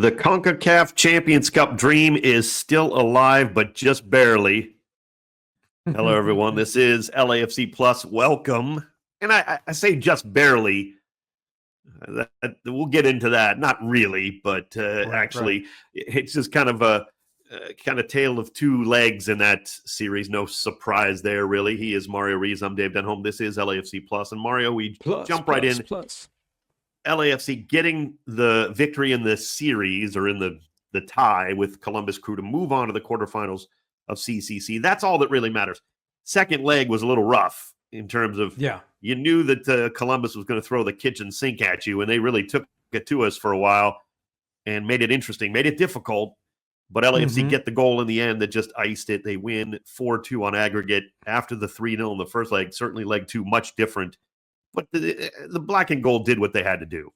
The CONCACAF Champions Cup dream is still alive, but just barely. Hello, everyone. This is LAFC Plus. Welcome. And I say just barely. We'll get into that. Not really, but actually, it's just kind of a tale of two legs in that series. No surprise there, really. He is Mario Ruiz. I'm Dave Denholm. This is LAFC Plus. And Mario, we jump right in. LAFC getting the victory in the series, or in the tie with Columbus Crew, to move on to the quarterfinals of CCC. That's all that really matters. Second leg was a little rough in terms of, you knew that Columbus was going to throw the kitchen sink at you, and they really took it to us for a while and made it interesting, made it difficult. But LAFC get the goal in the end that just iced it. They win 4-2 on aggregate after the 3-0 in the first leg. Certainly leg two, much different. But the black and gold did what they had to do.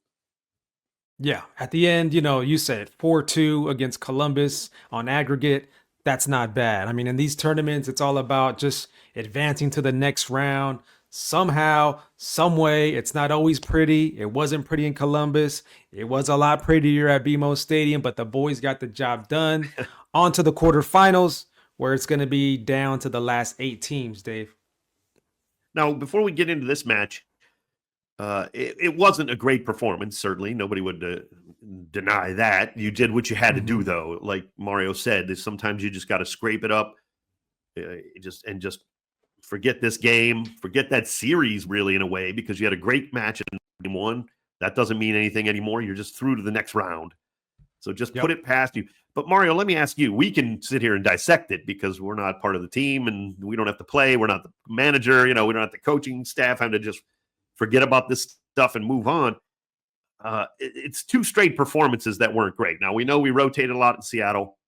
Yeah, at the end, you said 4-2 against Columbus on aggregate. That's not bad. I mean, in these tournaments, it's all about just advancing to the next round. Somehow, some way, it's not always pretty. It wasn't pretty in Columbus. It was a lot prettier at BMO Stadium, but the boys got the job done. On to the quarterfinals, where it's going to be down to the last 8 teams, Dave. Now, before we get into this match, it wasn't a great performance, certainly. Nobody would deny that. You did what you had to do, though. Like Mario said, sometimes you just got to scrape it up, just forget this game, forget that series, really, in a way, because you had a great match in game one. That doesn't mean anything anymore. You're just through to the next round. So just put it past you. But Mario, let me ask you, we can sit here and dissect it because we're not part of the team and we don't have to play. We're not the manager. We don't have the coaching staff having to just forget about this stuff and move on. It's 2 straight performances that weren't great. Now, we know we rotated a lot in Seattle.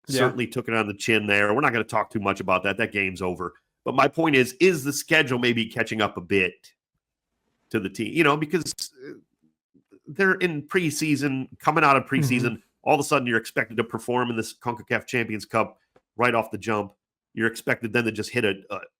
Certainly took it on the chin there. We're not going to talk too much about that. That game's over. But my point is the schedule maybe catching up a bit to the team? Because they're in preseason, coming out of preseason. All of a sudden, you're expected to perform in this CONCACAF Champions Cup right off the jump. You're expected then to just hit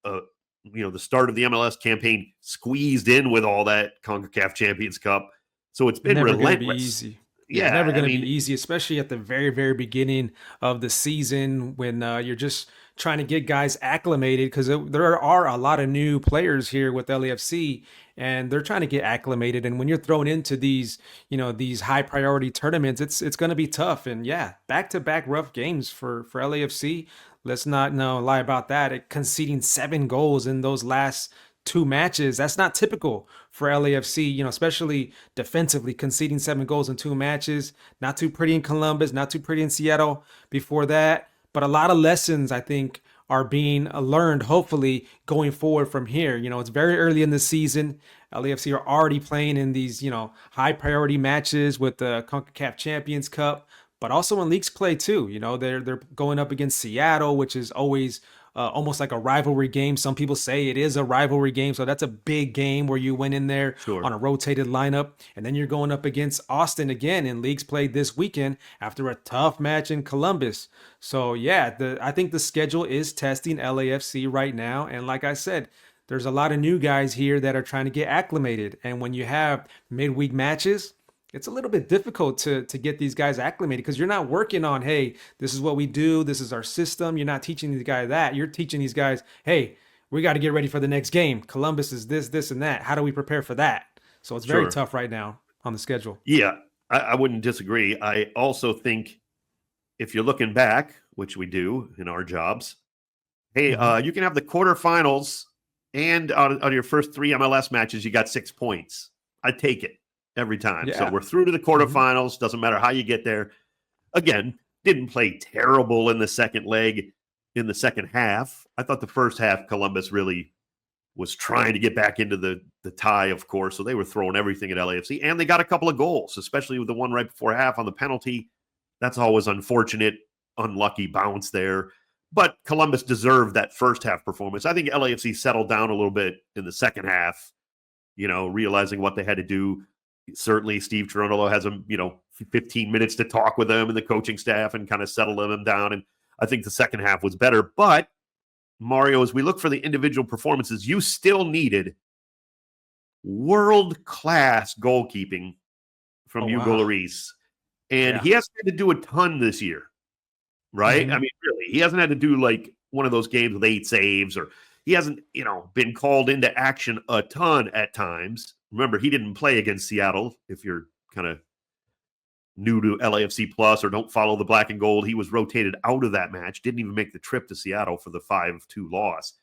the start of the MLS campaign squeezed in with all that CONCACAF Champions Cup. So it's been relentless. Never going to be easy. Yeah, never going to be easy, especially at the very, very beginning of the season when you're just trying to get guys acclimated, because there are a lot of new players here with LAFC, and they're trying to get acclimated. And when you're thrown into these, these high priority tournaments, it's going to be tough. And back-to-back rough games for LAFC. Let's not lie about that. Conceding 7 goals in those last 2 matches, that's not typical for LAFC, especially defensively, conceding 7 goals in 2 matches. Not too pretty in Columbus, not too pretty in Seattle before that. But a lot of lessons, I think, are being learned, hopefully, going forward from here. It's very early in the season. LAFC are already playing in these, high priority matches with the CONCACAF Champions Cup, but also in leagues play too. They're going up against Seattle, which is always almost like a rivalry game. Some people say it is a rivalry game, so that's a big game where you went in there on a rotated lineup, and then you're going up against Austin again in leagues played this weekend after a tough match in Columbus. So I think the schedule is testing LAFC right now, and like I said, there's a lot of new guys here that are trying to get acclimated, and when you have midweek matches, it's a little bit difficult to get these guys acclimated, because you're not working on, hey, this is what we do, this is our system. You're not teaching these guys that. You're teaching these guys, hey, we got to get ready for the next game. Columbus is this, and that. How do we prepare for that? So it's very tough right now on the schedule. Yeah, I wouldn't disagree. I also think if you're looking back, which we do in our jobs, hey, you can have the quarterfinals, and out of your first 3 MLS matches, you got 6 points. I'd take it every time. So we're through to the quarterfinals. Doesn't matter how you get there. Again, didn't play terrible in the second leg in the second half. I thought the first half Columbus really was trying to get back into the tie, of course. So they were throwing everything at LAFC. And they got a couple of goals, especially with the one right before half on the penalty. That's always unfortunate, unlucky bounce there. But Columbus deserved that first half performance. I think LAFC settled down a little bit in the second half, realizing what they had to do. Certainly, Steve Cherundolo has 15 minutes to talk with them and the coaching staff and kind of settle them down. And I think the second half was better. But, Mario, as we look for the individual performances, you still needed world-class goalkeeping from Hugo Lloris. And he hasn't had to do a ton this year, right? I mean, really, he hasn't had to do like one of those games with 8 saves, or he hasn't, been called into action a ton at times. Remember, he didn't play against Seattle. If you're kind of new to LAFC Plus or don't follow the black and gold, he was rotated out of that match, didn't even make the trip to Seattle for the 5-2 loss.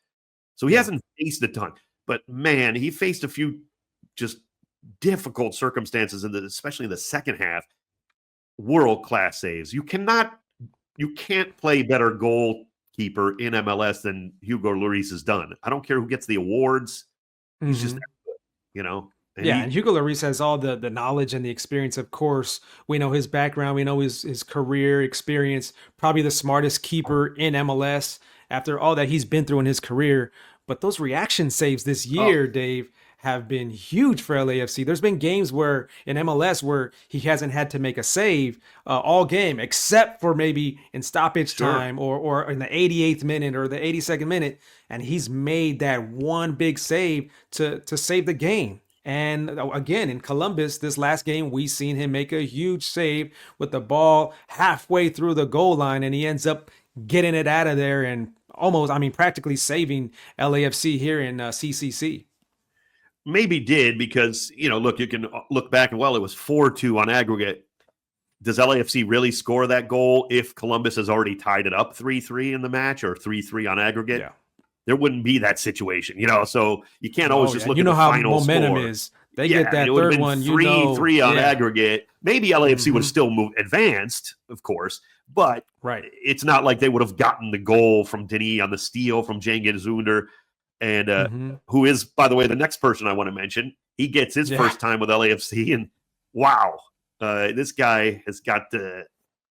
So he hasn't faced a ton. But, man, he faced a few just difficult circumstances, especially in the second half. World-class saves. You can't play better goalkeeper in MLS than Hugo Lloris has done. I don't care who gets the awards. He's just that good, And Hugo Lloris has all the knowledge and the experience. Of course, we know his background. We know his career experience. Probably the smartest keeper in MLS after all that he's been through in his career. But those reaction saves this year, Dave, have been huge for LAFC. There's been games where in MLS where he hasn't had to make a save all game, except for maybe in stoppage time or in the 88th minute or the 82nd minute. And he's made that one big save to save the game. And again, in Columbus, this last game, we seen him make a huge save with the ball halfway through the goal line, and he ends up getting it out of there and practically saving LAFC here in CCC. Maybe did because, look, you can look back and, it was 4-2 on aggregate. Does LAFC really score that goal if Columbus has already tied it up 3-3 in the match or 3-3 on aggregate? Yeah. There wouldn't be that situation, so you can't always just look at the final score. Momentum is. They get that third one, 3-3 on aggregate. Maybe LAFC would have still advanced, of course, but it's not like they would have gotten the goal from Denis on the steal from Cengiz Ünder, and who is, by the way, the next person I want to mention. He gets his first time with LAFC, and wow, this guy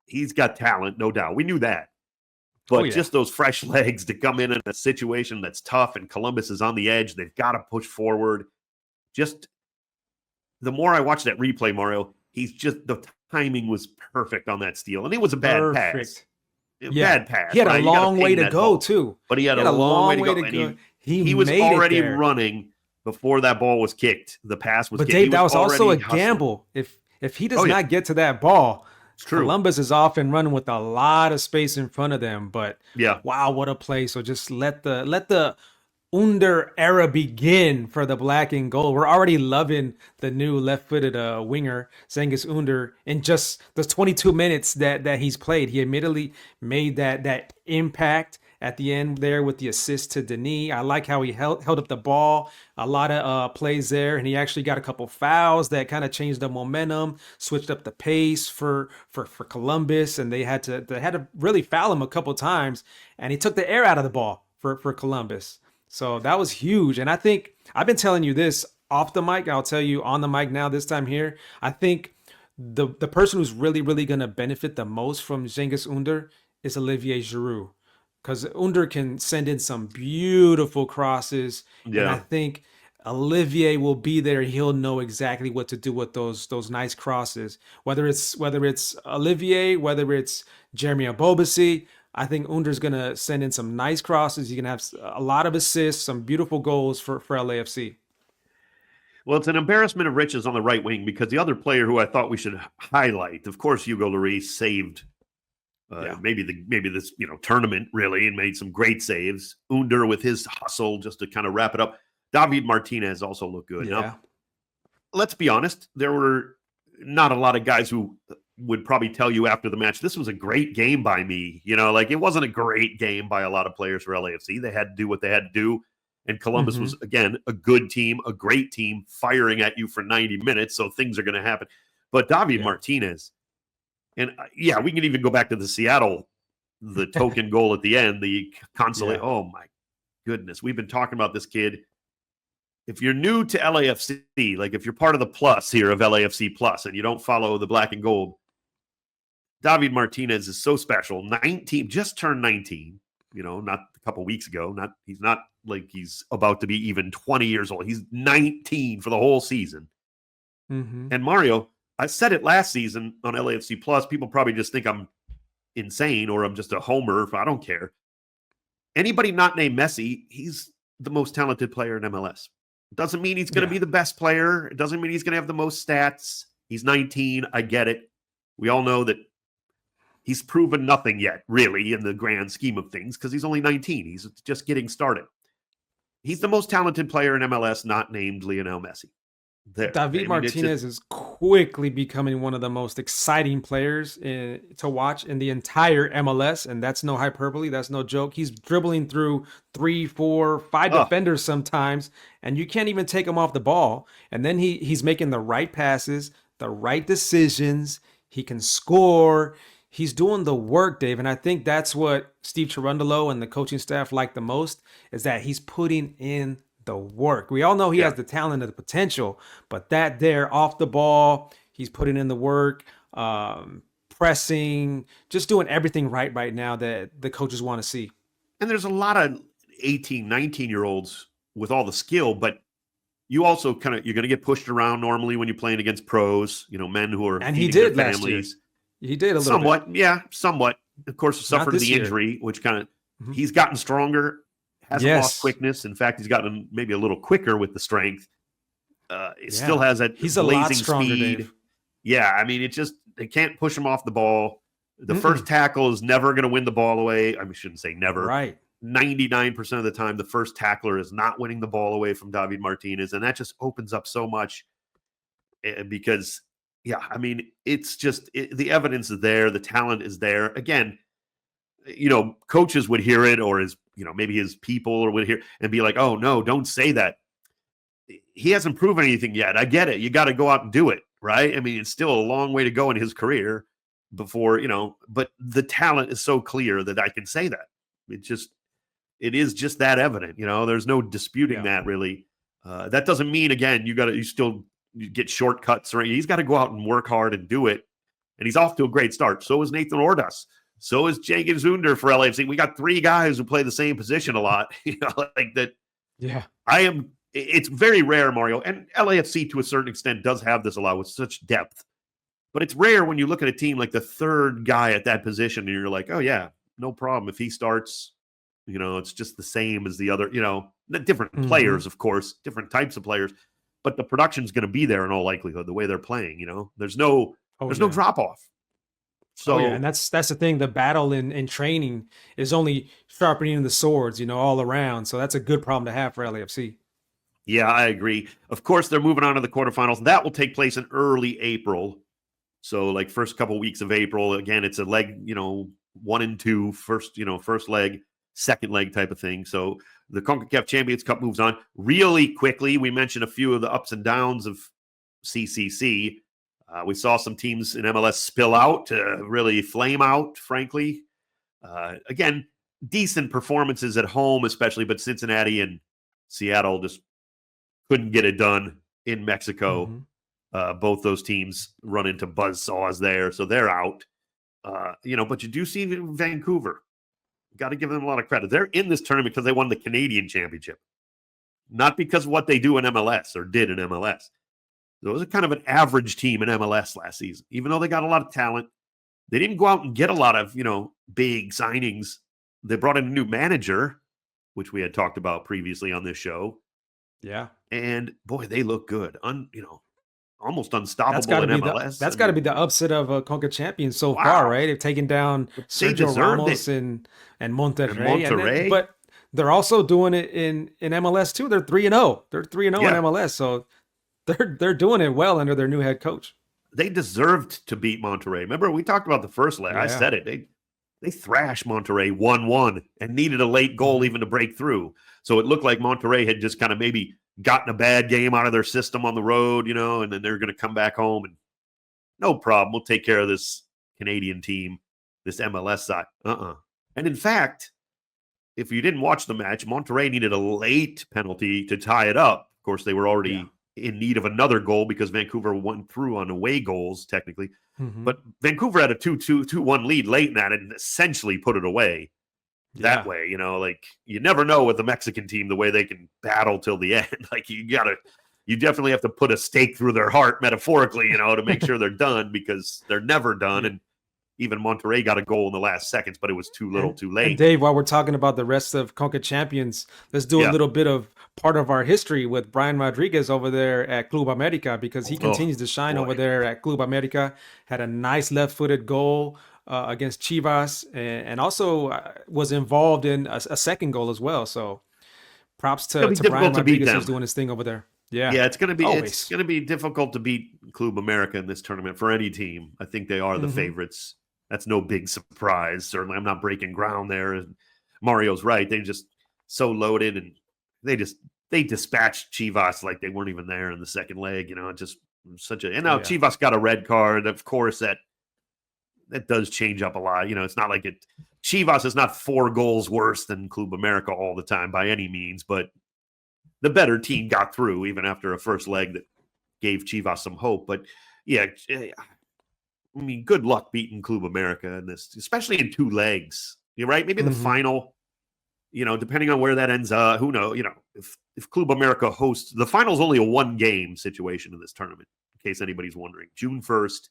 he's got talent, no doubt. We knew that. But just those fresh legs to come in a situation that's tough and Columbus is on the edge, they've got to push forward. Just the more I watch that replay, Mario, the timing was perfect on that steal. And it was a bad pass. Bad pass. He had a long way to go, too. But he had a long way to go. And he was already running before that ball was kicked. The pass was kicked. But Dave, that was also a gamble. If he does not get to that ball, Columbus is off and running with a lot of space in front of them, but wow, what a play. So just let the Ünder era begin for the black and gold. We're already loving the new left-footed winger, Cengiz Ünder, in just the 22 minutes that he's played. He immediately made that impact at the end there with the assist to Denis. I like how he held up the ball, a lot of plays there, and he actually got a couple fouls that kind of changed the momentum, switched up the pace for Columbus, and they had to really foul him a couple times, and he took the air out of the ball for Columbus. So that was huge, and I think I've been telling you this off the mic. I'll tell you on the mic now this time here. I think the person who's really, really going to benefit the most from Cengiz Ünder is Olivier Giroud. Because Ünder can send in some beautiful crosses. Yeah. And I think Olivier will be there. He'll know exactly what to do with those nice crosses. Whether it's Olivier, whether it's Jeremy Abobasi, I think Under's going to send in some nice crosses. He's going to have a lot of assists, some beautiful goals for LAFC. Well, it's an embarrassment of riches on the right wing because the other player who I thought we should highlight, of course, Hugo Lloris saved maybe this tournament really and made some great saves. Ünder with his hustle just to kind of wrap it up. David Martinez also looked good. Yeah. Now, let's be honest, there were not a lot of guys who would probably tell you after the match, this was a great game by me. It wasn't a great game by a lot of players for LAFC. They had to do what they had to do. And Columbus was, again, a good team, a great team, firing at you for 90 minutes, so things are going to happen. But David Martinez, and we can even go back to the Seattle, the token goal at the end, the consolation. Yeah. Oh, my goodness. We've been talking about this kid. If you're new to LAFC, like if you're part of the plus here of LAFC Plus and you don't follow the black and gold, David Martinez is so special. 19, just turned 19, not a couple weeks ago. He's not like he's about to be even 20 years old. He's 19 for the whole season. Mm-hmm. And Mario, I said it last season on LAFC Plus. People probably just think I'm insane or I'm just a homer. I don't care. Anybody not named Messi, he's the most talented player in MLS. It doesn't mean he's going to be the best player. It doesn't mean he's going to have the most stats. He's 19. I get it. We all know that he's proven nothing yet, really, in the grand scheme of things, because he's only 19. He's just getting started. He's the most talented player in MLS, not named Lionel Messi. David Martinez is quickly becoming one of the most exciting players to watch in the entire MLS, and that's no hyperbole. That's no joke. He's dribbling through 3, 4, 5 defenders sometimes, and you can't even take him off the ball. And then he's making the right passes, the right decisions. He can score. He's doing the work, Dave, and I think that's what Steve Cherundolo and the coaching staff like the most, is that he's putting in the work. We all know he has the talent and the potential, but that there off the ball, he's putting in the work, pressing, just doing everything right now that the coaches want to see. And there's a lot of 18, 19-year-olds with all the skill, but you also you're going to get pushed around normally when you're playing against pros, men who are and he did last families. Year. He did a little somewhat, bit. Somewhat. Of course, suffered the injury, which he's gotten stronger. Hasn't lost quickness. In fact, he's gotten maybe a little quicker with the strength. He still has that blazing speed. Dave. Yeah, I mean, they can't push him off the ball. The first tackle is never going to win the ball away. I shouldn't say never. Right. 99% of the time, the first tackler is not winning the ball away from David Martinez, and that just opens up so much because, it's just the evidence is there. The talent is there. Again, coaches would hear it, or maybe his people would hear and be like, oh, no, don't say that. He hasn't proven anything yet. I get it. You got to go out and do it, right? I mean, it's still a long way to go in his career before, but the talent is so clear that I can say that. It is just that evident, there's no disputing that really. That doesn't mean, again, you still get shortcuts, or he's got to go out and work hard and do it. And he's off to a great start. So is Nathan Ordaz. So is Jegen Zunder for LAFC. We got 3 guys who play the same position a lot, like that. Yeah. It's very rare, Mario, and LAFC to a certain extent does have this a lot with such depth, but it's rare when you look at a team like the third guy at that position and you're like, oh yeah, no problem. If he starts, it's just the same as the other, different players, of course, different types of players, but the production's going to be there in all likelihood, the way they're playing, there's no drop off. So, and that's the thing. The battle in training is only sharpening the swords, all around. So that's a good problem to have for LAFC. Yeah, I agree. Of course, they're moving on to the quarterfinals. That will take place in early April. So, like first couple weeks of April. Again, it's a leg, 1 and 2, first leg, second leg type of thing. So the CONCACAF Champions Cup moves on really quickly. We mentioned a few of the ups and downs of CCC. We saw some teams in MLS spill out to really flame out, frankly. Again, decent performances at home, especially, but Cincinnati and Seattle just couldn't get it done in Mexico. Both those teams run into buzzsaws there, so they're out. But you do see Vancouver. Got to give them a lot of credit. They're in this tournament because they won the Canadian Championship, not because of what they do in MLS or did in MLS. It was a kind of an average team in MLS last season. Even though they got a lot of talent, they didn't go out and get a lot of, big signings. They brought in a new manager, which we had talked about previously on this show. Yeah. And boy, they look good. Almost unstoppable in MLS. That's got to be the upset of CONCACAF champions so far, right? They've taken down Sergio Ramos and Monterrey. But they're also doing it in MLS too. They're 3-0. They're 3-0 in MLS. So they're doing it well under their new head coach. They deserved to beat Monterrey. Remember, we talked about the first leg. I said it. They thrashed Monterrey 1-1 and needed a late goal even to break through. So it looked like Monterrey had just kind of maybe gotten a bad game out of their system on the road, and then they're going to come back home and no problem. We'll take care of this Canadian team, this MLS side. And in fact, if you didn't watch the match, Monterrey needed a late penalty to tie it up. Of course, they were already in need of another goal because Vancouver went through on away goals, technically. But Vancouver had a 2-1 lead late in that and essentially put it away that way. You never know with the Mexican team, the way they can battle till the end. Like you definitely have to put a stake through their heart metaphorically, to make sure they're done, because they're never done. And even Monterrey got a goal in the last seconds, but it was too little, too late. And Dave, while we're talking about the rest of CONCACAF champions, let's do a little bit of part of our history with Brian Rodriguez over there at Club America, because he continues to shine over there at Club America. Had a nice left-footed goal against Chivas, and also was involved in a second goal as well. So props to Brian Rodriguez, who's doing his thing over there. Yeah, it's gonna be difficult to beat Club America in this tournament for any team. I think they are the favorites. That's no big surprise. Certainly, I'm not breaking ground there. Mario's right. They just so loaded, and they dispatched Chivas like they weren't even there in the second leg. Just such a. And now Chivas got a red card. Of course, that does change up a lot. It's not like it. Chivas is not 4 goals worse than Club America all the time by any means, but the better team got through even after a first leg that gave Chivas some hope. But yeah, I mean, good luck beating Club America in this, especially in 2 legs. You're right. Maybe the final, depending on where that ends up, who knows, if Club America hosts, the final's only a 1-game situation in this tournament, in case anybody's wondering. June 1st,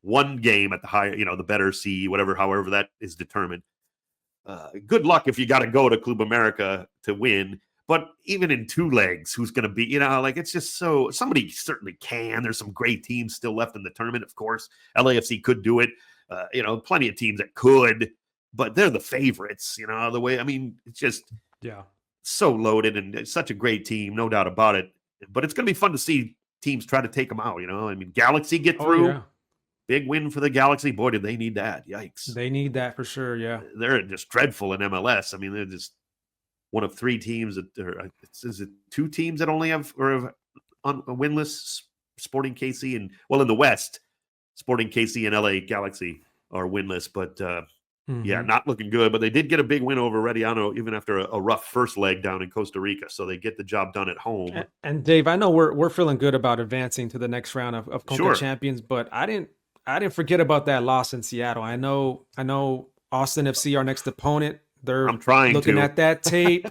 1 game at the higher, the better seed, however that is determined. Good luck if you got to go to Club America to win. But even in 2 legs, who's going to be, it's just so, somebody certainly can. There's some great teams still left in the tournament, of course. LAFC could do it. Plenty of teams that could, but they're the favorites, the way, it's just so loaded, and it's such a great team, no doubt about it. But it's going to be fun to see teams try to take them out, Galaxy get through. Yeah. Big win for the Galaxy. Boy, did they need that. Yikes. They need that for sure, yeah. They're just dreadful in MLS. They're just one of 3 teams that is it 2 teams that only have winless? Sporting KC and in the West, Sporting KC and LA Galaxy are winless, but not looking good. But they did get a big win over Rediano, even after a rough first leg down in Costa Rica. So they get the job done at home. And Dave, I know we're feeling good about advancing to the next round of Conca Champions, but I didn't forget about that loss in Seattle. I know Austin FC, our next opponent. I'm trying looking at that tape.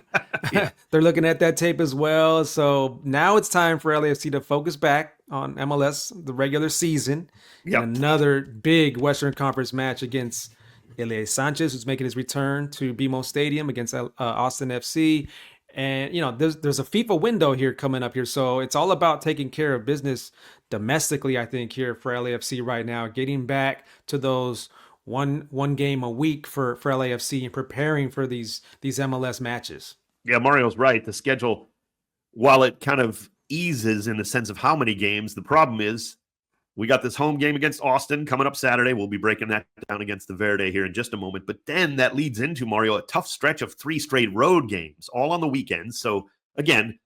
They're looking at that tape as well. So now it's time for LAFC to focus back on MLS, the regular season. Yep. And another big Western Conference match against Ilie Sanchez, who's making his return to BMO Stadium against Austin FC. And, there's a FIFA window here coming up here. So it's all about taking care of business domestically, I think, here for LAFC right now, getting back to those one game a week for LAFC and preparing for these MLS matches. Yeah, Mario's right. The schedule, while it kind of eases in the sense of how many games, the problem is we got this home game against Austin coming up Saturday. We'll be breaking that down against the Verde here in just a moment. But then that leads into, Mario, a tough stretch of 3 straight road games, all on the weekends. So again,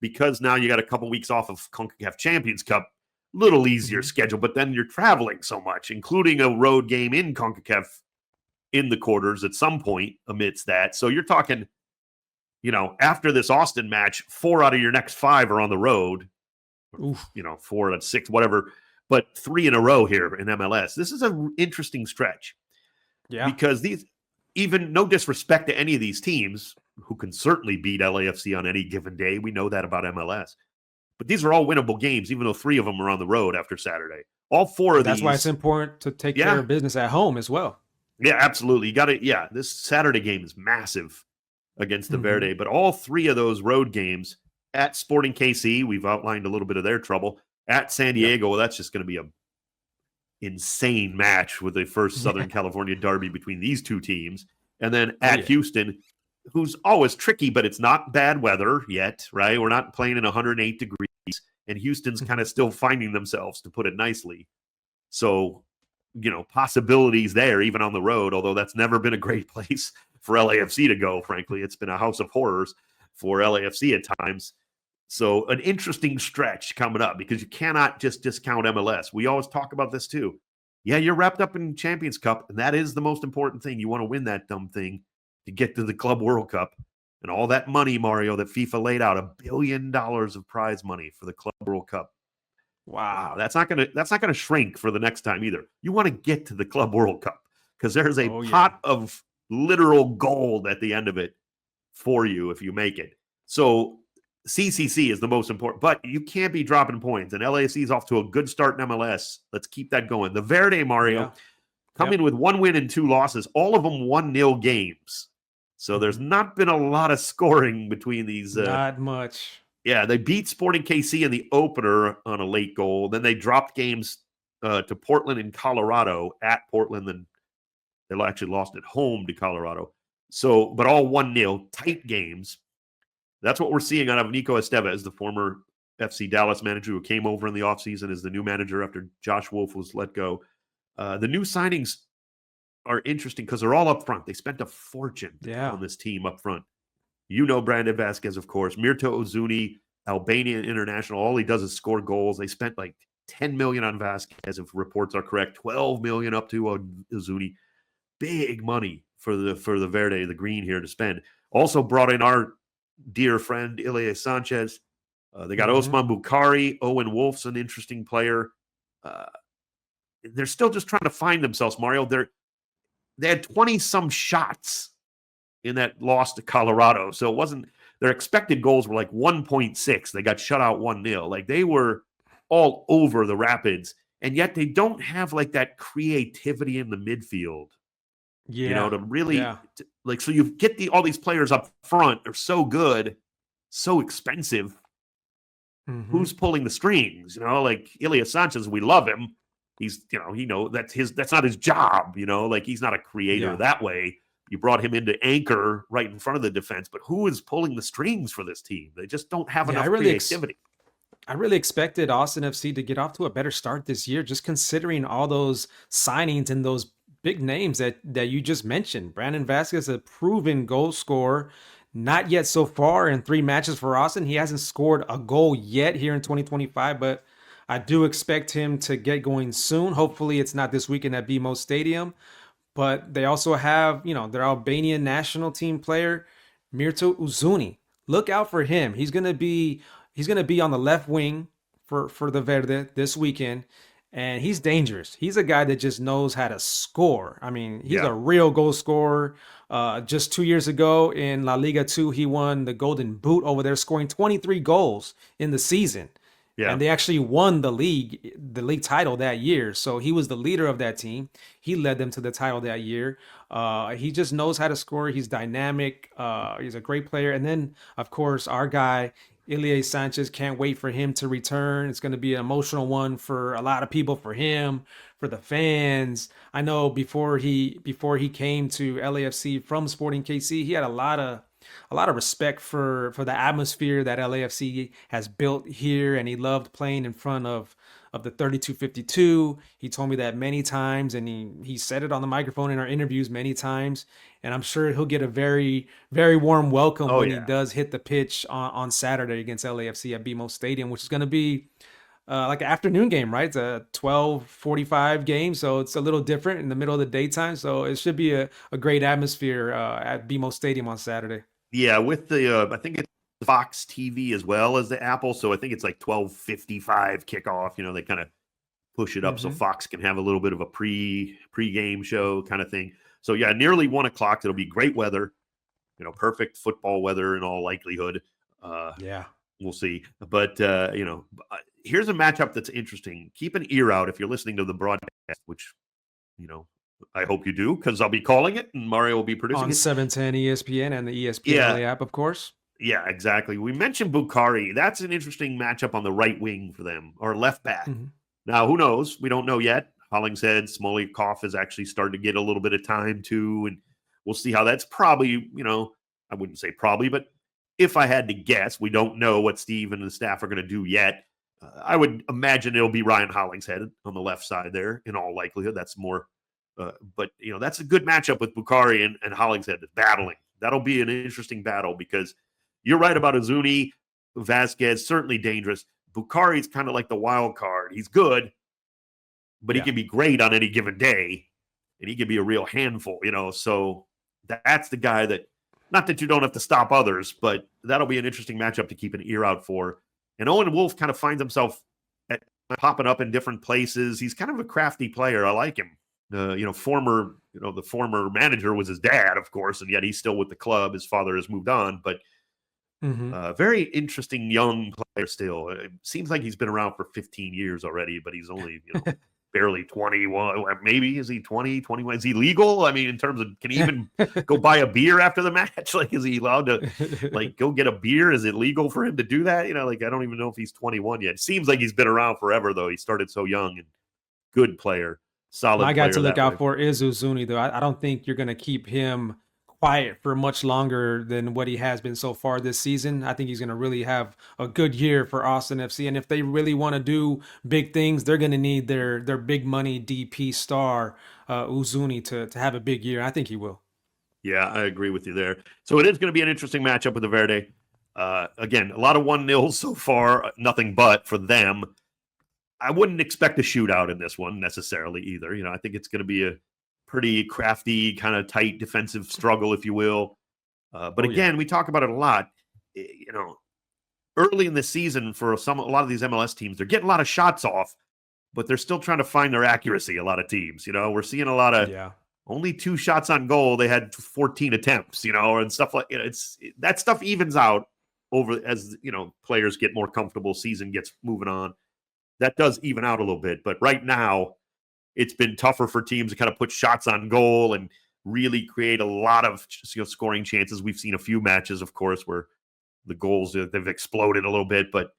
because now you got a couple weeks off of CONCACAF Champions Cup, little easier schedule, but then you're traveling so much, including a road game in CONCACAF in the quarters at some point amidst that. So you're talking, after this Austin match, 4 out of your next 5 are on the road. Oof. 4 out of 6, whatever, but 3 in a row here in MLS. This is an interesting stretch. Yeah. Because these, even no disrespect to any of these teams who can certainly beat LAFC on any given day. We know that about MLS. But these are all winnable games, even though 3 of them are on the road after Saturday. All 4 of these. That's why it's important to take care of business at home as well. Yeah, absolutely. You got to. Yeah, this Saturday game is massive against the Verde. But all 3 of those road games at Sporting KC, we've outlined a little bit of their trouble. At San Diego, well, that's just going to be a insane match with the first Southern California derby between these 2 teams. And then at Houston, who's always tricky, but it's not bad weather yet, right? We're not playing in 108 degrees, and Houston's kind of still finding themselves, to put it nicely. So, possibilities there, even on the road, although that's never been a great place for LAFC to go, frankly. It's been a house of horrors for LAFC at times. So an interesting stretch coming up, because you cannot just discount MLS. We always talk about this too. Yeah, you're wrapped up in Champions Cup, and that is the most important thing. You want to win that dumb thing to get to the Club World Cup, and all that money, Mario, that FIFA laid out, $1 billion of prize money for the Club World Cup. Wow, that's not gonna shrink for the next time either. You want to get to the Club World Cup because there's a pot of literal gold at the end of it for you if you make it. So CCC is the most important, but you can't be dropping points. And LAFC is off to a good start in MLS. Let's keep that going. The Verde, Mario, come in with 1 win and 2 losses, all of them 1-0 games. So there's not been a lot of scoring between these. Not much. Yeah, they beat Sporting KC in the opener on a late goal. Then they dropped games to Portland and Colorado at Portland. Then they actually lost at home to Colorado. So, but all 1-0, tight games. That's what we're seeing out of Nico Estevez, the former FC Dallas manager who came over in the offseason as the new manager after Josh Wolf was let go. The new signings are interesting because they're all up front. They spent a fortune on this team up front. You know Brandon Vasquez, of course. Mirta Ozuni, Albanian international. All he does is score goals. They spent like $10 million on Vasquez, if reports are correct. $12 million up to Ozuni. Big money for the Verde, the green here to spend. Also brought in our dear friend Ilie Sanchez. They got Osman Bukhari. Owen Wolf's an interesting player. They're still just trying to find themselves, Mario. They had 20-some shots in that loss to Colorado. So it wasn't – their expected goals were like 1.6. They got shut out 1-0. Like they were all over the Rapids, and yet they don't have like that creativity in the midfield. Yeah. You know, to really so you get all these players up front are so good, so expensive. Who's pulling the strings? You know, like Ilie Sanchez, we love him. He's, that's not his job, like he's not a creator that way. You brought him in to anchor right in front of the defense, but who is pulling the strings for this team? They just don't have enough creativity. I really expected Austin FC to get off to a better start this year, just considering all those signings and those big names that you just mentioned. Brandon Vasquez, a proven goal scorer, not yet so far in 3 matches for Austin. He hasn't scored a goal yet here in 2025, but I do expect him to get going soon. Hopefully it's not this weekend at BMO Stadium, but they also have, their Albanian national team player, Mirta Ozuni. Look out for him. He's going to be on the left wing for the Verde this weekend. And he's dangerous. He's a guy that just knows how to score. I mean, he's a real goal scorer. Just 2 years ago in La Liga 2, he won the Golden Boot over there, scoring 23 goals in the season. Yeah. And they actually won the league title that year. So he was the leader of that team. He led them to the title that year. He just knows how to score. He's dynamic. He's a great player. And then, of course, our guy, Ilie Sanchez, can't wait for him to return. It's going to be an emotional one for a lot of people, for him, for the fans. I know before he came to LAFC from Sporting KC, he had a lot of respect for the atmosphere that LAFC has built here, and he loved playing in front of the 3252. He told me that many times, and he said it on the microphone in our interviews many times. And I'm sure he'll get a very, very warm welcome when he does hit the pitch on Saturday against LAFC at BMO Stadium, which is going to be like an afternoon game, right? It's a 12:45 game, so it's a little different in the middle of the daytime. So it should be a great atmosphere at BMO Stadium on Saturday. Yeah, with the I think it's Fox TV as well as the Apple, so I think it's like 12:55 kickoff. They kind of push it up so Fox can have a little bit of a pre-game show kind of thing. So yeah, nearly 1 o'clock. It'll be great weather, perfect football weather in all likelihood. We'll see. But here's a matchup that's interesting. Keep an ear out if you're listening to the broadcast, which I hope you do, because I'll be calling it and Mario will be producing on it. 710 ESPN and the ESPN app, of course. Yeah, exactly. We mentioned Bukhari. That's an interesting matchup on the right wing for them, or left back. Now, who knows? We don't know yet. Hollingshead, Smolikov has actually started to get a little bit of time too, and we'll see how that's probably, I wouldn't say probably, but if I had to guess, we don't know what Steve and the staff are going to do yet. I would imagine it'll be Ryan Hollingshead on the left side there in all likelihood. That's more, but that's a good matchup with Bukhari and Hollingshead battling. That'll be an interesting battle because you're right about Ozuni, Vasquez, certainly dangerous. Bukhari's kind of like the wild card. He's good, but he can be great on any given day, and he can be a real handful, So that's the guy that, not that you don't have to stop others, but that'll be an interesting matchup to keep an ear out for. And Owen Wolf kind of finds himself popping up in different places. He's kind of a crafty player. I like him. The former manager was his dad, of course, and yet he's still with the club. His father has moved on, but very interesting young player still. It seems like he's been around for 15 years already, but he's only, barely 21. Maybe is he 20, 21? Is he legal? I mean, in terms of, can he even go buy a beer after the match? Like, is he allowed to like go get a beer? Is it legal for him to do that? You know, like, I don't even know if he's 21 yet. It seems like he's been around forever, though. He started so young and good player, solid My guy player to look that out way. for is Uzuni, though. I don't think you're going to keep him quiet for much longer than what he has been so far this season. I think he's going to really have a good year for Austin FC. And if they really want to do big things, they're going to need their big money DP star, Uzuni, to have a big year. I think he will. Yeah, I agree with you there. So it is going to be an interesting matchup with the Verde. Again, a lot of 1-0 so far, nothing but for them. I wouldn't expect a shootout in this one necessarily either. You know, I think it's going to be a pretty crafty, kind of tight defensive struggle, if you will. But again, we talk about it a lot. You know, early in the season for a lot of these MLS teams, they're getting a lot of shots off, but they're still trying to find their accuracy. A lot of teams, you know, we're seeing a lot of only 2 shots on goal. They had 14 attempts, you know, and stuff like, you know, that stuff evens out over as, you know, players get more comfortable, season gets moving on. That does even out a little bit. But right now, it's been tougher for teams to kind of put shots on goal and really create a lot of, you know, scoring chances. We've seen a few matches, of course, where the goals, they've exploded a little bit, but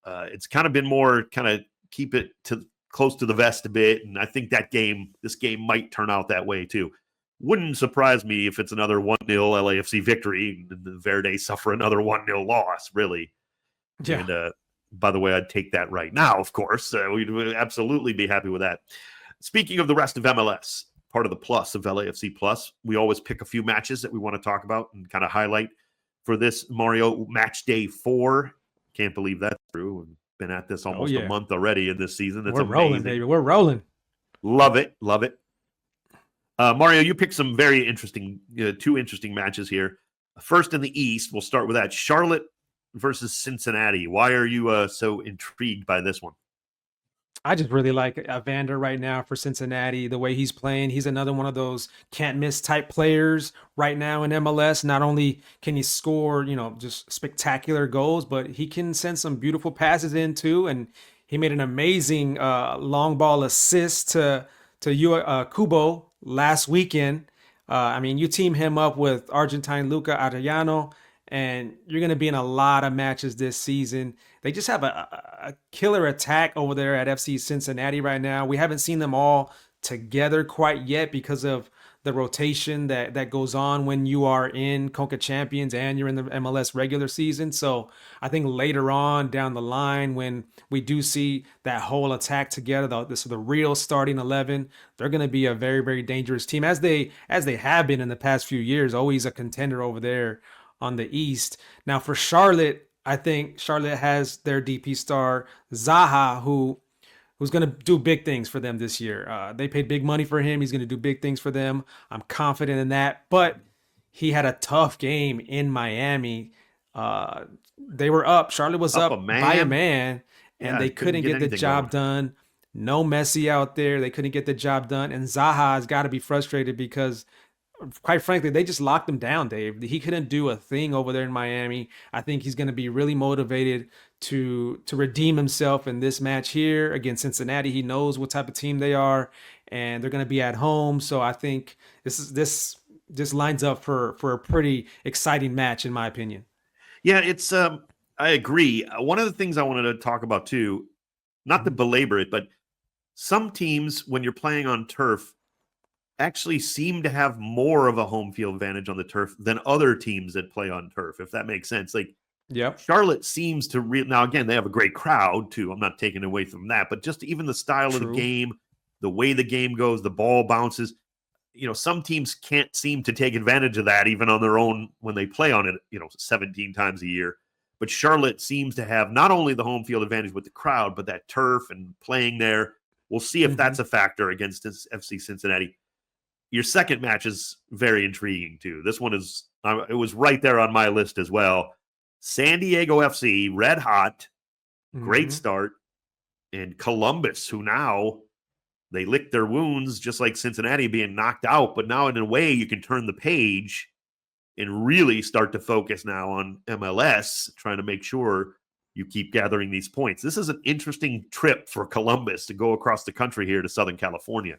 it's kind of been more kind of keep it to close to the vest a bit. And I think this game might turn out that way too. Wouldn't surprise me if it's another 1-0 LAFC victory and the Verde suffer another 1-0 loss, really. Yeah. And by the way, I'd take that right now, of course. We'd absolutely be happy with that. Speaking of the rest of MLS, part of the plus of LAFC Plus, we always pick a few matches that we want to talk about and kind of highlight for this Mario match day 4. Can't believe that's true. We've been at this almost a month already in this season. That's We're amazing. rolling, baby. We're rolling. Love it. Love it. Mario, you picked some very interesting, 2 interesting matches here. First in the East, we'll start with that. Charlotte versus Cincinnati. Why are you so intrigued by this one? I just really like Evander right now for Cincinnati. The way he's playing, he's another one of those can't miss type players right now in MLS. Not only can he score, you know, just spectacular goals, but he can send some beautiful passes in too. And he made an amazing long ball assist to Kubo last weekend. I mean, you team him up with Argentine Luca Adriano, and you're going to be in a lot of matches this season. They just have a killer attack over there at FC Cincinnati right now. We haven't seen them all together quite yet because of the rotation that goes on when you are in Conca Champions and you're in the MLS regular season. So I think later on down the line, when we do see that whole attack together, the real starting 11, they're going to be a very, very dangerous team, as they have been in the past few years, always a contender over there on the East. Now for Charlotte, I think Charlotte has their DP star Zaha, who's going to do big things for them this year. They paid big money for him. He's going to do big things for them. I'm confident in that. But he had a tough game in Miami. They were up. Charlotte was up by a man, and they couldn't get the job done. No Messi out there. They couldn't get the job done. And Zaha has got to be frustrated because, quite frankly, they just locked him down, Dave. He couldn't do a thing over there in Miami. I think he's going to be really motivated to redeem himself in this match here against Cincinnati. He knows what type of team they are, and they're going to be at home. So I think this lines up for a pretty exciting match, in my opinion. Yeah, it's I agree. One of the things I wanted to talk about too, not to belabor it, but some teams, when you're playing on turf, actually seem to have more of a home field advantage on the turf than other teams that play on turf, if that makes sense. Like, Charlotte seems to now again, they have a great crowd too. I'm not taking away from that, but just even the style of the game, the way the game goes, the ball bounces, you know, some teams can't seem to take advantage of that even on their own when they play on it, you know, 17 times a year. But Charlotte seems to have not only the home field advantage with the crowd, but that turf and playing there. We'll see if that's a factor against FC Cincinnati. Your second match is very intriguing too. This one is, it was right there on my list as well. San Diego FC, red hot, great start. And Columbus, who now they licked their wounds, just like Cincinnati being knocked out. But now in a way, you can turn the page and really start to focus now on MLS, trying to make sure you keep gathering these points. This is an interesting trip for Columbus to go across the country here to Southern California.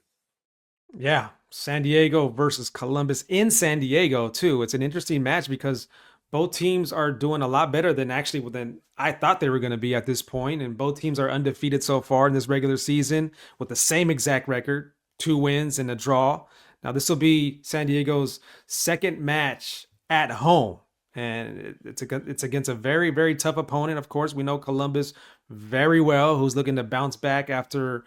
Yeah, San Diego versus Columbus in San Diego too. It's an interesting match because both teams are doing a lot better than I thought they were going to be at this point, and both teams are undefeated so far in this regular season with the same exact record, 2 wins and a draw. Now this will be San Diego's second match at home, and it's against a very, very tough opponent. Of course, we know Columbus very well, who's looking to bounce back after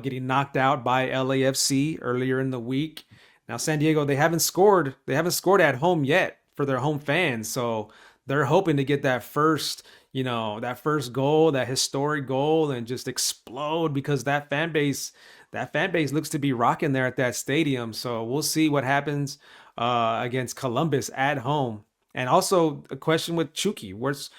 getting knocked out by LAFC earlier in the week. Now San Diego, they haven't scored at home yet for their home fans, so they're hoping to get that first goal, that historic goal, and just explode because that fan base looks to be rocking there at that stadium. So we'll see what happens against Columbus at home. And also a question with Chucky.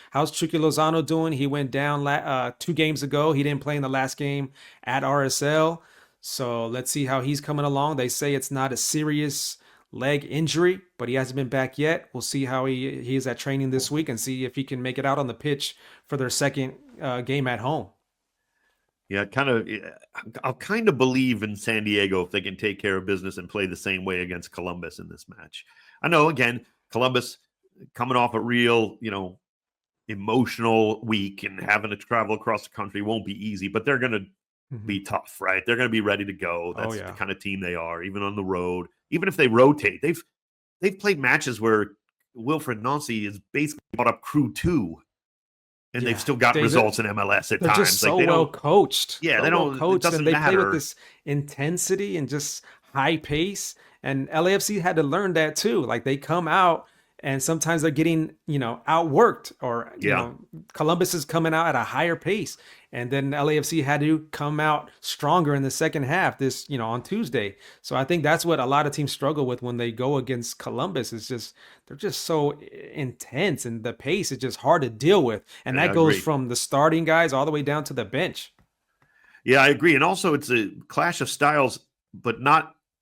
How's Chucky Lozano doing? He went down 2 games ago. He didn't play in the last game at RSL. So let's see how he's coming along. They say it's not a serious leg injury, but he hasn't been back yet. We'll see how he is at training this week and see if he can make it out on the pitch for their second game at home. Yeah, I'll kind of believe in San Diego if they can take care of business and play the same way against Columbus in this match. I know, again, Columbus coming off a real, emotional week and having to travel across the country won't be easy, but they're going to be tough, right? They're going to be ready to go. That's the kind of team they are, even on the road. Even if they rotate, they've played matches where Wilfred Nancy has basically brought up Crew 2. And they've still got results in MLS at times. They're just so well coached. Yeah, they don't. It doesn't and they matter. play with this intensity and just high pace. And LAFC had to learn that too. Like they come out and sometimes they're getting, outworked, or Columbus is coming out at a higher pace. And then LAFC had to come out stronger in the second half on Tuesday. So I think that's what a lot of teams struggle with when they go against Columbus. They're just so intense, and the pace is just hard to deal with. And that goes from the starting guys all the way down to the bench. Yeah, I agree. And also it's a clash of styles, but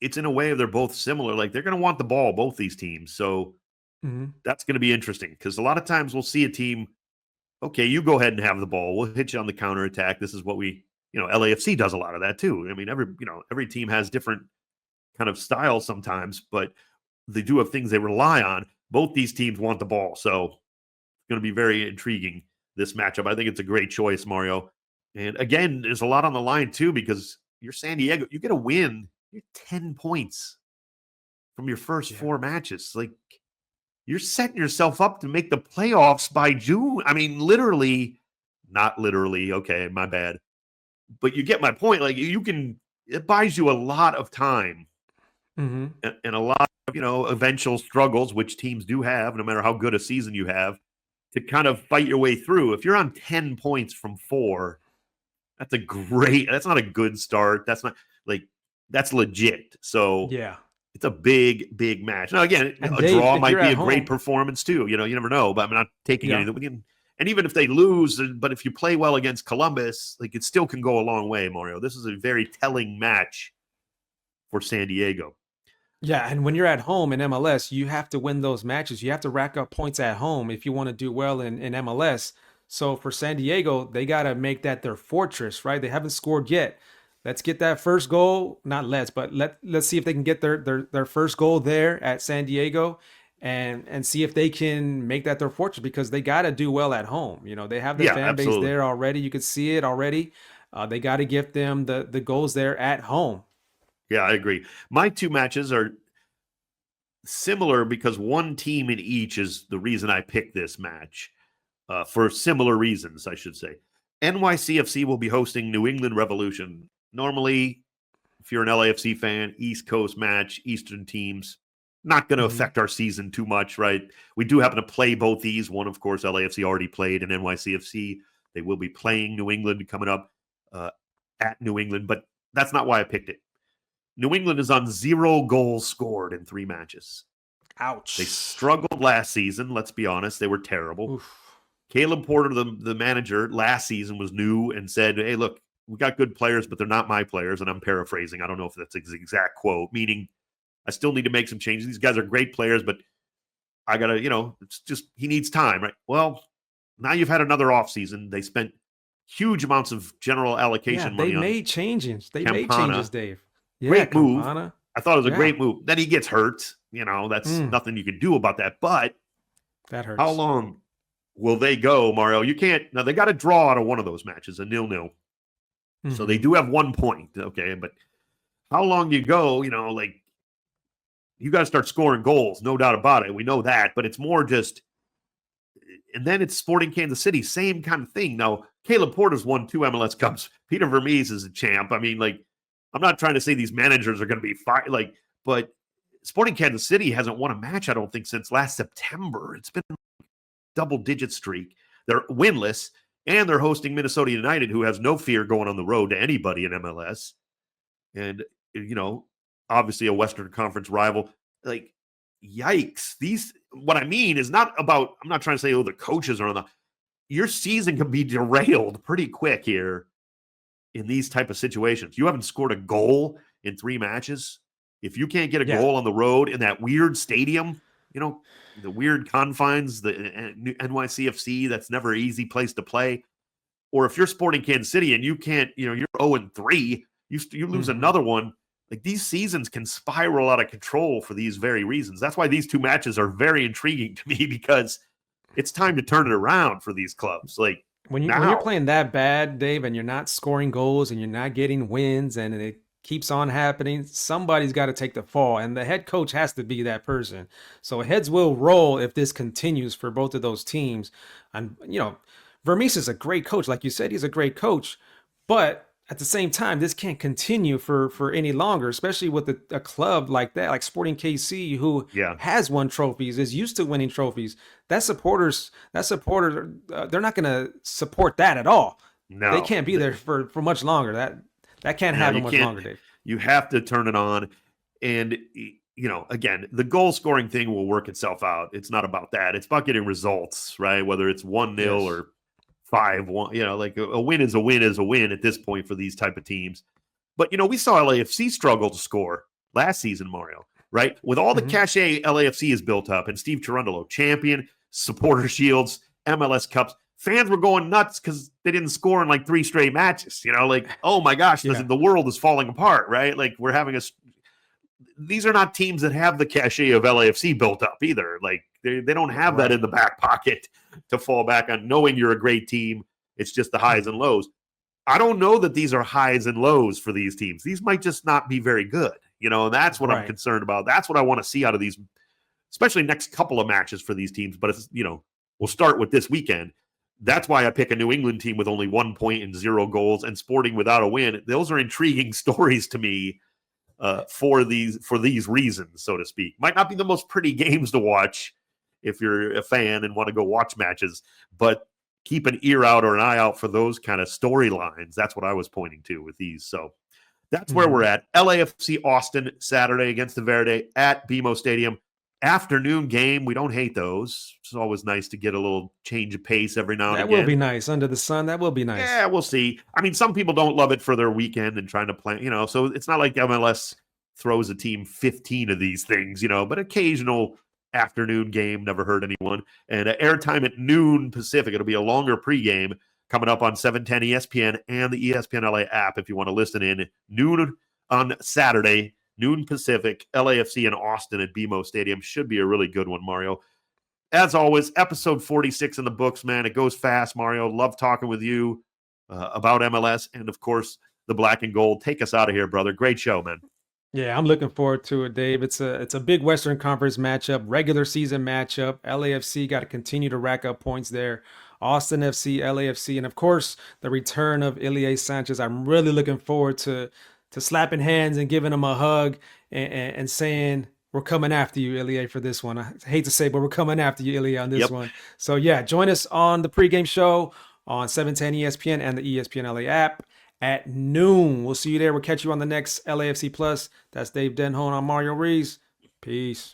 it's in a way they're both similar. Like they're going to want the ball, both these teams. So that's going to be interesting because a lot of times we'll see a team, okay, you go ahead and have the ball. We'll hit you on the counterattack. This is what LAFC does a lot of that too. I mean, every team has different kind of styles sometimes, but they do have things they rely on. Both these teams want the ball. So it's going to be very intriguing, this matchup. I think it's a great choice, Mario. And again, there's a lot on the line too, because you're San Diego. You get a win. You're 10 points from your first 4 matches. Like, you're setting yourself up to make the playoffs by June. I mean, literally, not literally. Okay, my bad. But you get my point. Like, it buys you a lot of time and a lot of, eventual struggles, which teams do have, no matter how good a season you have, to kind of fight your way through. If you're on 10 points from 4, that's not a good start. That's legit. So yeah. It's a big, big match. Now, again, a draw might be a great performance too. You never know, but I'm not taking anything. And even if they lose, but if you play well against Columbus, like it still can go a long way, Mario. This is a very telling match for San Diego. Yeah, and when you're at home in MLS, you have to win those matches. You have to rack up points at home if you want to do well in MLS. So for San Diego, they got to make that their fortress, right? They haven't scored yet. Let's get that first goal. Not let's, but let's see if they can get their first goal there at San Diego, and see if they can make that their fortress, because they got to do well at home. They have the fan base there already. You could see it already. They got to give them the goals there at home. Yeah, I agree. My 2 matches are similar because one team in each is the reason I picked this match, for similar reasons, I should say. NYCFC will be hosting New England Revolution. Normally, if you're an LAFC fan, East Coast match, Eastern teams, not going to affect our season too much, right? We do happen to play both these. One, of course, LAFC already played, and NYCFC, they will be playing New England coming up at New England, but that's not why I picked it. New England is on 0 goals scored in 3 matches. Ouch. They struggled last season, let's be honest. They were terrible. Oof. Caleb Porter, the manager, last season was new and said, hey, look, we got good players, but they're not my players. And I'm paraphrasing. I don't know if that's his exact quote, meaning I still need to make some changes. These guys are great players, but I got to, it's just, he needs time, right? Well, now you've had another offseason. They spent huge amounts of general allocation money they on made changes. They made Campana. changes, Dave. Yeah, Great move. Campana. I thought it was a great move. Then he gets hurt. That's nothing you can do about that. But that hurts. How long will they go, Mario? You can't. Now, they got to draw out of one of those matches, a 0-0. So they do have 1 point, okay? But how long you go, you got to start scoring goals, no doubt about it. We know that. But it's more just, and then it's Sporting Kansas City, same kind of thing. Now, Caleb Porter's won 2 MLS Cups. Peter Vermees is a champ. I mean, I'm not trying to say these managers are going to be fine, but Sporting Kansas City hasn't won a match, I don't think, since last September. It's been a double-digit streak. They're winless, and they're hosting Minnesota United, who has no fear going on the road to anybody in MLS. And, obviously a Western Conference rival. Yikes. What I mean is not about, I'm not trying to say, the coaches are on the, your season can be derailed pretty quick here in these type of situations. You haven't scored a goal in 3 matches. If you can't get a goal on the road in that weird stadium, the weird confines, the NYCFC, that's never an easy place to play. Or if you're Sporting Kansas City and you can't, you're 0-3, you lose another one. These seasons can spiral out of control for these very reasons. That's why these 2 matches are very intriguing to me, because it's time to turn it around for these clubs. When you're playing that bad, Dave, and you're not scoring goals and you're not getting wins and it keeps on happening, somebody's got to take the fall, and the head coach has to be that person. So heads will roll if this continues for both of those teams. And, Vermees is a great coach. Like you said, he's a great coach, but at the same time, this can't continue for any longer, especially with a club like that, like Sporting KC, who has won trophies, is used to winning trophies. That supporters, they're not going to support that at all. No, they can't be there for much longer. That can't happen much longer, Dave. You have to turn it on. And, again, the goal scoring thing will work itself out. It's not about that. It's about getting results, right? Whether it's 1-0 or 5-1, a win is a win at this point for these type of teams. But, we saw LAFC struggle to score last season, Mario, right? With all the cachet LAFC has built up, and Steve Cherundolo, champion, supporter shields, MLS Cups, fans were going nuts because they didn't score in 3 straight matches. Oh my gosh, the world is falling apart, right? We're having these are not teams that have the cachet of LAFC built up either. They don't have that in the back pocket to fall back on, knowing you're a great team. It's just the highs and lows. I don't know that these are highs and lows for these teams. These might just not be very good, and that's what I'm concerned about. That's what I want to see out of these, especially next couple of matches for these teams. But it's, we'll start with this weekend. That's why I pick a New England team with only 1 point and 0 goals, and Sporting without a win. Those are intriguing stories to me for these reasons, so to speak. Might not be the most pretty games to watch if you're a fan and want to go watch matches, but keep an ear out or an eye out for those kind of storylines. That's what I was pointing to with these. So that's where we're at. LAFC Austin Saturday against the Verde at BMO Stadium. Afternoon game. We don't hate those. It's always nice to get a little change of pace every now and again. That will be nice. Under the sun, that will be nice. Yeah, we'll see. I mean, some people don't love it for their weekend and trying to plan, so it's not like MLS throws a team 15 of these things, but occasional afternoon game never hurt anyone. And airtime at noon Pacific. It'll be a longer pregame coming up on 710 ESPN and the ESPN LA app if you want to listen in. Noon on Saturday, noon Pacific, LAFC in Austin at BMO Stadium. Should be a really good one, Mario. As always, episode 46 in the books, man. It goes fast, Mario. Love talking with you about MLS and, of course, the black and gold. Take us out of here, brother. Great show, man. Yeah, I'm looking forward to it, Dave. It's a big Western Conference matchup, regular season matchup. LAFC got to continue to rack up points there. Austin FC, LAFC, and of course, the return of Ilie Sanchez. I'm really looking forward to slapping hands and giving him a hug and saying, we're coming after you, Ilie, for this one. I hate to say, but we're coming after you, Ilie, on this one. So yeah, join us on the pregame show on 710 ESPN and the ESPN LA app at noon. We'll see you there. We'll catch you on the next LAFC Plus. That's Dave Denholm and Mario Ruiz. Peace.